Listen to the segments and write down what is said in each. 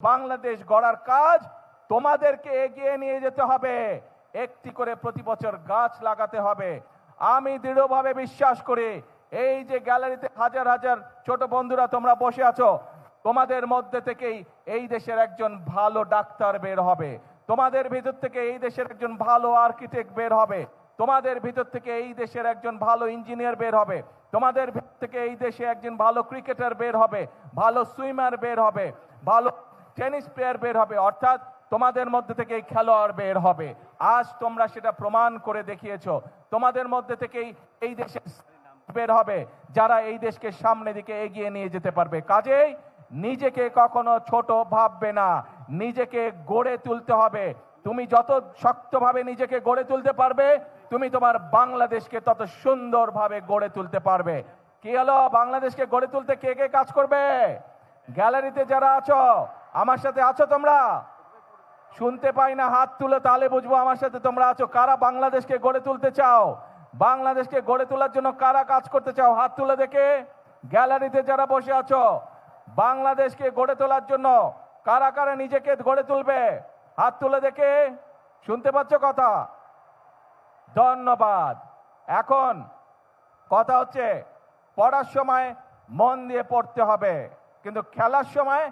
বাংলাদেশ গড়ার কাজ তোমাদেরকে এগিয়ে নিয়ে যেতে হবে। একটি করে প্রতি বছর গাছ লাগাতে হবে। আমি দৃঢ়ভাবে বিশ্বাস করি, এই যে গ্যালারিতে হাজার হাজার ছোট বন্ধুরা তোমরা বসে আছো, তোমাদের মধ্যে থেকেই এই দেশের একজন ভালো ডাক্তার বের হবে, তোমাদের ভিতর থেকে এই দেশের একজন ভালো আর্কিটেক্ট বের হবে, তোমাদের ভিতর থেকে এই দেশের একজন ভালো ইঞ্জিনিয়ার বের হবে, তোমাদের ভিতর থেকে এই দেশে একজন ভালো ক্রিকেটার বের হবে, ভালো সুইমার বের হবে, ভালো টেনিস প্লেয়ার বের হবে। অর্থাৎ তোমাদের মধ্যে থেকে এই খেলোয়াড় বের হবে। আজ তোমরা সেটা প্রমাণ করে দেখিয়েছো। তোমাদের মধ্যে থেকেই এই দেশে বের হবে যারা এই দেশকে সামনে দিকে এগিয়ে নিয়ে যেতে পারবে। কাজেই নিজেকে কখনো ছোট ভাববে না, নিজেকে গড়ে তুলতে হবে। তুমি যত শক্তভাবে নিজেকে গড়ে তুলতে পারবে, তুমি তোমার বাংলাদেশকে তত সুন্দরভাবে গড়ে তুলতে পারবে। কি হলো, বাংলাদেশকে গড়ে তুলতে কে কে কাজ করবে? গ্যালারিতে যারা আছো, আমার সাথে আছো তোমরা? শুনতে পাই না, হাত তুলে তাহলে বুঝবো আমার সাথে তোমরা আছো। কারা বাংলাদেশকে গড়ে তুলতে চাও? বাংলাদেশকে গড়ে তোলার জন্য কারা কাজ করতে চাও? হাত তুলে দেখে। গ্যালারিতে যারা বসে আছো, বাংলাদেশকে গড়ে তোলার জন্য কারা কারা নিজেকে গড়ে তুলবে? হাত তুলে দেখে। শুনতে পাচ্ছ কথা? ধন্যবাদ। এখন কথা হচ্ছে, পড়ার সময় মন দিয়ে পড়তে হবে, কিন্তু খেলার সময়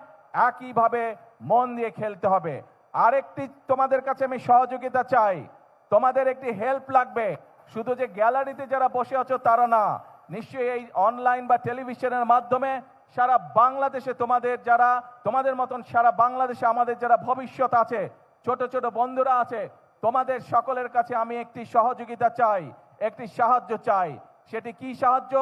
একইভাবে মন দিয়ে খেলতে হবে। আরেকটি তোমাদের কাছে আমি সহযোগিতা চাই, তোমাদের একটি হেল্প লাগবে। শুধু যে গ্যালারিতে যারা বসে আছো তারা না, নিশ্চয়ই এই অনলাইন বা টেলিভিশনের মাধ্যমে সারা বাংলাদেশে তোমাদের মতন সারা বাংলাদেশে আমাদের যারা ভবিষ্যৎ আছে, ছোট ছোট বন্ধুরা আছে, তোমাদের সকলের কাছে আমি একটি সহযোগিতা চাই, একটি সাহায্য চাই। সেটি কি সাহায্য?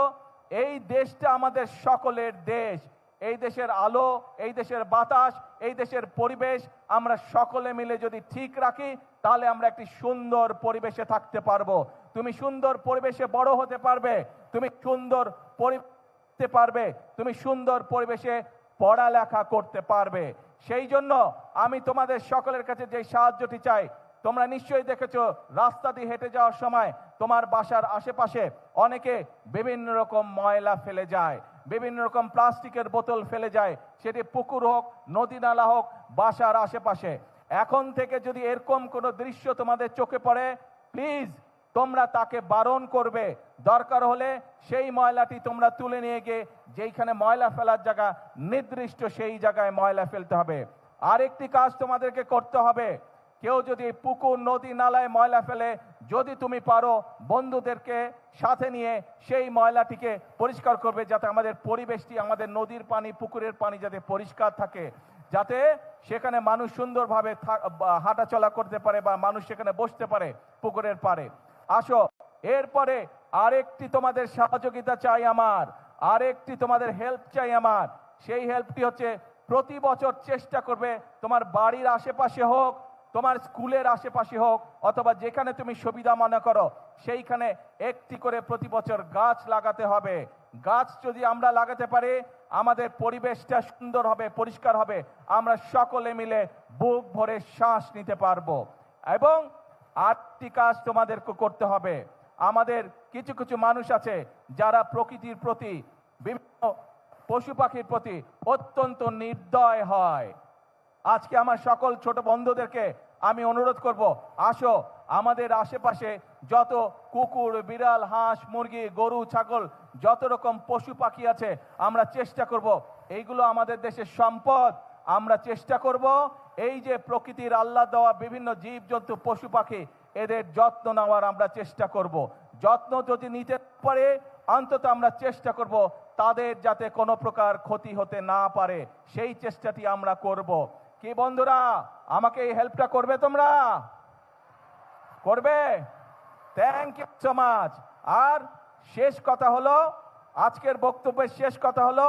এই দেশটা আমাদের সকলের দেশ। এই দেশের আলো, এই দেশের বাতাস, এই দেশের পরিবেশ আমরা সকলে মিলে যদি ঠিক রাখি, তাহলে আমরা একটি সুন্দর পরিবেশে থাকতে পারবো। তুমি সুন্দর পরিবেশে বড় হতে পারবে, তুমি সুন্দর পরিবেশে পারবে, তুমি সুন্দর পরিবেশে পড়ালেখা করতে পারবে। সেই জন্য আমি তোমাদের সকলের কাছে যে সাহায্যটি চাই, তোমরা নিশ্চয়ই দেখেছো রাস্তা দিয়ে হেঁটে যাওয়ার সময় তোমার বাসার আশেপাশে অনেকে বিভিন্ন রকম ময়লা ফেলে যায়, বিভিন্ন রকম প্লাস্টিকের বোতল ফেলে যায়, সেটি পুকুর হোক, নদী নালা হোক, বাসার আশেপাশে। এখন থেকে যদি এরকম কোনো দৃশ্য তোমাদের চোখে পড়ে, প্লিজ তোমরা তাকে বারণ করবে। দরকার হলে সেই ময়লাটি তোমরা তুলে নিয়ে গিয়ে যেইখানে ময়লা ফেলার জায়গা নির্দিষ্ট সেই জায়গায় ময়লা ফেলতে হবে। আরেকটি কাজ তোমাদেরকে করতে হবে, কেউ যদি পুকুর নদী নালায় ময়লা ফেলে, যদি তুমি পারো বন্ধুদেরকে সাথে নিয়ে সেই ময়লাটিকে পরিষ্কার করবে, যাতে আমাদের পরিবেশটি, আমাদের নদীর পানি, পুকুরের পানি যাতে পরিষ্কার থাকে, যাতে সেখানে মানুষ সুন্দরভাবে হাঁটাচলা করতে পারে বা মানুষ সেখানে বসতে পারে পুকুরের পাড়ে। আসো, এরপরে আরেকটি তোমাদের সহযোগিতা চাই আমার, আরেকটি তোমাদের হেল্প চাই আমার। সেই হেল্পটি হচ্ছে, প্রতি বছর চেষ্টা করবে তোমার বাড়ির আশেপাশে হোক, তোমার স্কুলের আশেপাশে হোক, অথবা যেখানে তুমি সুবিধা মনে করো, সেইখানে একটি করে প্রতি বছর গাছ লাগাতে হবে। গাছ যদি আমরা লাগাতে পারি, আমাদের পরিবেশটা সুন্দর হবে, পরিষ্কার হবে, আমরা সকলে মিলে বুক ভরে শ্বাস নিতে পারবো। এবং আরেকটি কাজ তোমাদেরকে করতে হবে, আমাদের কিছু কিছু মানুষ আছে যারা প্রকৃতির প্রতি, বিভিন্ন পশু পাখির প্রতি অত্যন্ত নির্দয় হয়। আজকে আমার সকল ছোট বন্ধুদেরকে আমি অনুরোধ করব, আসো আমাদের আশেপাশে যত কুকুর, বিড়াল, হাঁস, মুরগি, গরু, ছাগল, যত রকম পশু পাখি আছে, আমরা চেষ্টা করব, এইগুলো আমাদের দেশের সম্পদ, আমরা চেষ্টা করব এই যে প্রকৃতির আল্লাহ দেওয়া বিভিন্ন জীব জন্তু, পশু পাখি, এদের যত্ন নেওয়ার আমরা চেষ্টা করব। যত্ন যদি নিতে পারে, অন্তত আমরা চেষ্টা করব তাদের যাতে কোনো প্রকার ক্ষতি হতে না পারে, সেই চেষ্টাটি আমরা করব। কি বন্ধুরা, আমাকে এই হেল্পটা করবে? তোমরা করবে? Thank you so much. আর শেষ কথা হলো, আজকের বক্তব্যের শেষ কথা হলো,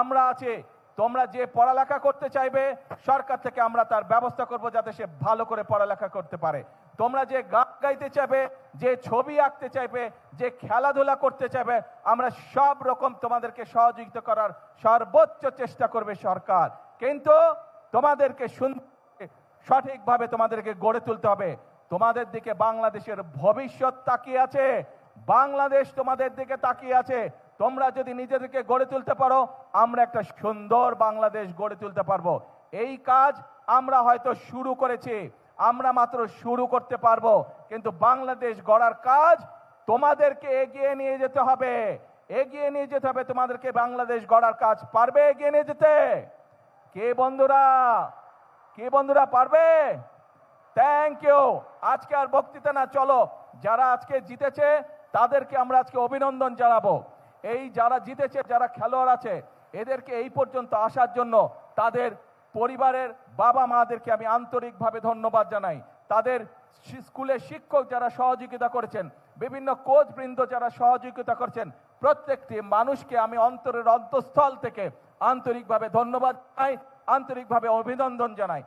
আমরা আছি, তোমরা যে পড়ালেখা করতে চাইবে, সরকার থেকে আমরা তার ব্যবস্থা করব যাতে সে ভালো করে পড়ালেখা করতে পারে। তোমরা যে গান গাইতে চাইবে, যে ছবি আঁকতে চাইবে, যে খেলাধুলা করতে চাইবে, আমরা সব রকম তোমাদেরকে সহযোগিতা করার সর্বোচ্চ চেষ্টা করবে সরকার। কিন্তু তোমাদেরকে সঠিকভাবে তোমাদেরকে গড়ে তুলতে হবে। তোমাদের দিকে বাংলাদেশের ভবিষ্যৎ তাকিয়ে আছে, বাংলাদেশ তোমাদের দিকে তাকিয়ে আছে। তোমরা যদি নিজেদেরকে গড়ে তুলতে পারো, আমরা একটা সুন্দর বাংলাদেশ গড়ে তুলতে পারবো। এই কাজ আমরা হয়তো শুরু করেছি, আমরা মাত্র শুরু করতে পারবো, কিন্তু বাংলাদেশ গড়ার কাজ তোমাদেরকে এগিয়ে নিয়ে যেতে হবে, এগিয়ে নিয়ে যেতে হবে তোমাদেরকে। বাংলাদেশ গড়ার কাজ পারবে এগিয়ে নিয়ে যেতে? কে বন্ধুরা, কে বন্ধুরা পারবে? Thank you. আজকে আর বক্তৃতা না, চলো যারা আজকে জিতেছে তাদেরকে আমরা আজকে অভিনন্দন জানাবো। এই যারা জিতেছে, যারা খেলোয়াড় আছে, এদেরকে এই পর্যন্ত আসার জন্য তাদের পরিবারের বাবা মাদেরকে আমি আন্তরিকভাবে ধন্যবাদ জানাই। তাদের স্কুলের শিক্ষক যারা সহযোগিতা করেছেন, বিভিন্ন কোচ বৃন্দ যারা সহযোগিতা করছেন, প্রত্যেকটি মানুষকে আমি অন্তরের অন্তঃস্থল থেকে আন্তরিকভাবে ধন্যবাদ জানাই, আন্তরিকভাবে অভিনন্দন জানাই।